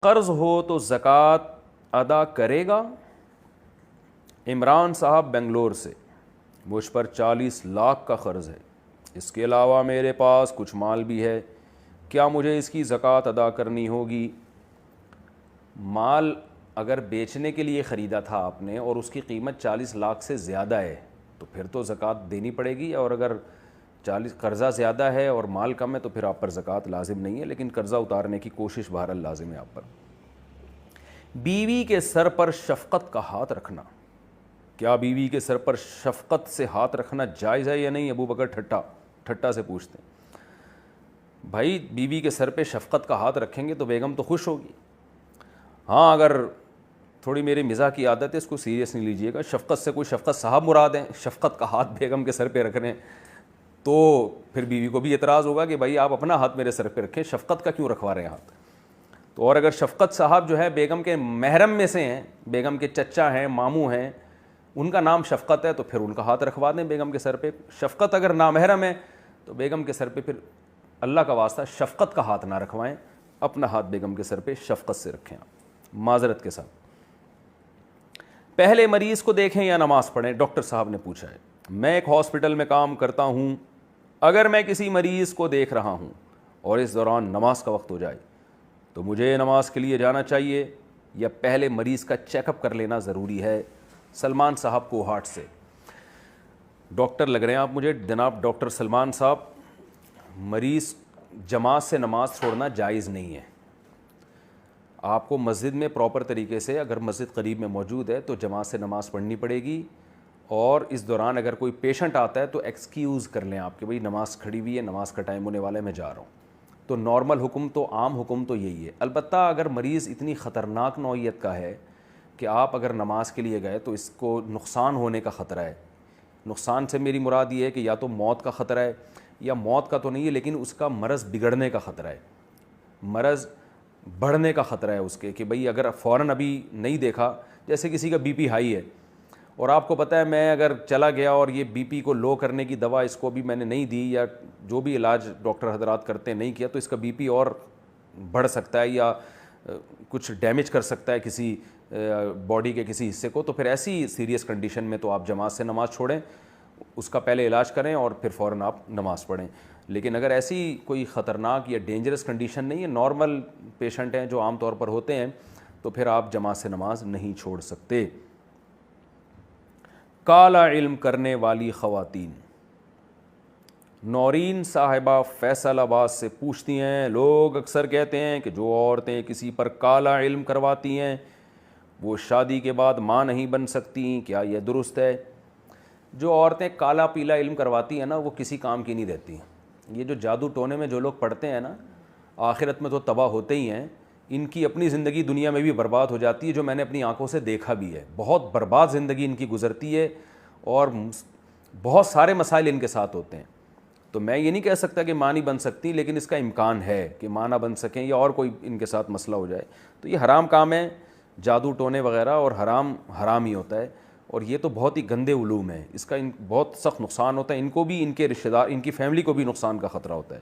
قرض ہو تو زکوٰۃ ادا کرے گا؟ عمران صاحب بنگلور سے، مجھ پر 40 لاکھ کا قرض ہے، اس کے علاوہ میرے پاس کچھ مال بھی ہے، کیا مجھے اس کی زکوٰۃ ادا کرنی ہوگی؟ مال اگر بیچنے کے لیے خریدا تھا آپ نے اور اس کی قیمت 40 لاکھ سے زیادہ ہے تو پھر تو زکوٰۃ دینی پڑے گی، اور اگر 40 قرضہ زیادہ ہے اور مال کم ہے تو پھر آپ پر زکوٰۃ لازم نہیں ہے، لیکن قرضہ اتارنے کی کوشش بہرحال لازم ہے آپ پر۔ بیوی کے سر پر شفقت کا ہاتھ رکھنا، کیا بیوی کے سر پر شفقت سے ہاتھ رکھنا جائز ہے یا نہیں؟ ابو بکر ٹھٹا سے پوچھتے ہیں۔ بھائی بیوی کے سر پہ شفقت کا ہاتھ رکھیں گے تو بیگم تو خوش ہوگی۔ ہاں اگر تھوڑی میری مزاح کی عادت ہے، اس کو سیریس نہیں لیجیے گا، شفقت سے کوئی شفقت صاحب مراد ہیں، شفقت کا ہاتھ بیگم کے سر پہ رکھ رہے ہیں تو پھر بیوی کو بھی اعتراض ہوگا کہ بھائی آپ اپنا ہاتھ میرے سر پہ رکھیں، شفقت کا کیوں رکھوا رہے ہیں ہاتھ؟ تو اور اگر شفقت صاحب جو ہے بیگم کے محرم میں سے ہیں، بیگم کے چچا ہیں، ماموں ہیں، ان کا نام شفقت ہے تو پھر ان کا ہاتھ رکھوا دیں بیگم کے سر پہ۔ شفقت اگر نامحرم ہے تو بیگم کے سر پہ پھر اللہ کا واسطہ شفقت کا ہاتھ نہ رکھوائیں، اپنا ہاتھ بیگم کے سر پہ شفقت سے رکھیں آپ معذرت کے ساتھ۔ پہلے مریض کو دیکھیں یا نماز پڑھیں؟ ڈاکٹر صاحب نے پوچھا ہے، میں ایک ہاسپٹل میں کام کرتا ہوں، اگر میں کسی مریض کو دیکھ رہا ہوں اور اس دوران نماز کا وقت ہو جائے تو مجھے نماز کے لیے جانا چاہیے یا پہلے مریض کا چیک اپ کر لینا ضروری ہے؟ سلمان صاحب کو ہارٹ سے ڈاکٹر لگ رہے ہیں آپ مجھے، جناب ڈاکٹر سلمان صاحب، مریض جماعت سے نماز چھوڑنا جائز نہیں ہے۔ آپ کو مسجد میں پراپر طریقے سے، اگر مسجد قریب میں موجود ہے تو جماعت سے نماز پڑھنی پڑے گی، اور اس دوران اگر کوئی پیشنٹ آتا ہے تو ایکسکیوز کر لیں آپ کہ بھائی نماز کھڑی ہوئی ہے، نماز کا ٹائم ہونے والا ہے، میں جا رہا ہوں۔ تو نارمل حکم تو، عام حکم تو یہی ہے۔ البتہ اگر مریض اتنی خطرناک نوعیت کا ہے کہ آپ اگر نماز کے لیے گئے تو اس کو نقصان ہونے کا خطرہ ہے، نقصان سے میری مراد یہ ہے کہ یا تو موت کا خطرہ ہے، یا موت کا تو نہیں ہے لیکن اس کا مرض بگڑنے کا خطرہ ہے، مرض بڑھنے کا خطرہ ہے اس کے، کہ بھئی اگر فوراً ابھی نہیں دیکھا، جیسے کسی کا بی پی ہائی ہے اور آپ کو پتہ ہے میں اگر چلا گیا اور یہ بی پی کو لو کرنے کی دوا اس کو بھی میں نے نہیں دی، یا جو بھی علاج ڈاکٹر حضرات کرتے ہیں نہیں کیا، تو اس کا بی پی اور بڑھ سکتا ہے یا کچھ ڈیمیج کر سکتا ہے کسی باڈی کے کسی حصے کو، تو پھر ایسی سیریس کنڈیشن میں تو آپ جماعت سے نماز چھوڑیں، اس کا پہلے علاج کریں اور پھر فوراً آپ نماز پڑھیں۔ لیکن اگر ایسی کوئی خطرناک یا ڈینجرس کنڈیشن نہیں ہے، نارمل پیشنٹ ہیں جو عام طور پر ہوتے ہیں، تو پھر آپ جماعت سے نماز نہیں چھوڑ سکتے۔ کالا علم کرنے والی خواتین، نورین صاحبہ فیصل آباد سے پوچھتی ہیں، لوگ اکثر کہتے ہیں کہ جو عورتیں کسی پر کالا علم کرواتی ہیں وہ شادی کے بعد ماں نہیں بن سکتی، کیا یہ درست ہے؟ جو عورتیں کالا پیلا علم کرواتی ہیں نا وہ کسی کام کی نہیں رہتی۔ یہ جو جادو ٹونے میں جو لوگ پڑھتے ہیں نا، آخرت میں تو تباہ ہوتے ہی ہیں، ان کی اپنی زندگی دنیا میں بھی برباد ہو جاتی ہے، جو میں نے اپنی آنکھوں سے دیکھا بھی ہے، بہت برباد زندگی ان کی گزرتی ہے اور بہت سارے مسائل ان کے ساتھ ہوتے ہیں۔ تو میں یہ نہیں کہہ سکتا کہ ماں نہیں بن سکتی، لیکن اس کا امکان ہے کہ ماں نہ بن سکیں یا اور کوئی ان کے ساتھ مسئلہ ہو جائے، تو یہ حرام کام ہے، جادو ٹونے وغیرہ، اور حرام ہی ہوتا ہے، اور یہ تو بہت ہی گندے علوم ہیں، اس کا بہت سخت نقصان ہوتا ہے، ان کو بھی، ان کے رشتہ دار، ان کی فیملی کو بھی نقصان کا خطرہ ہوتا ہے۔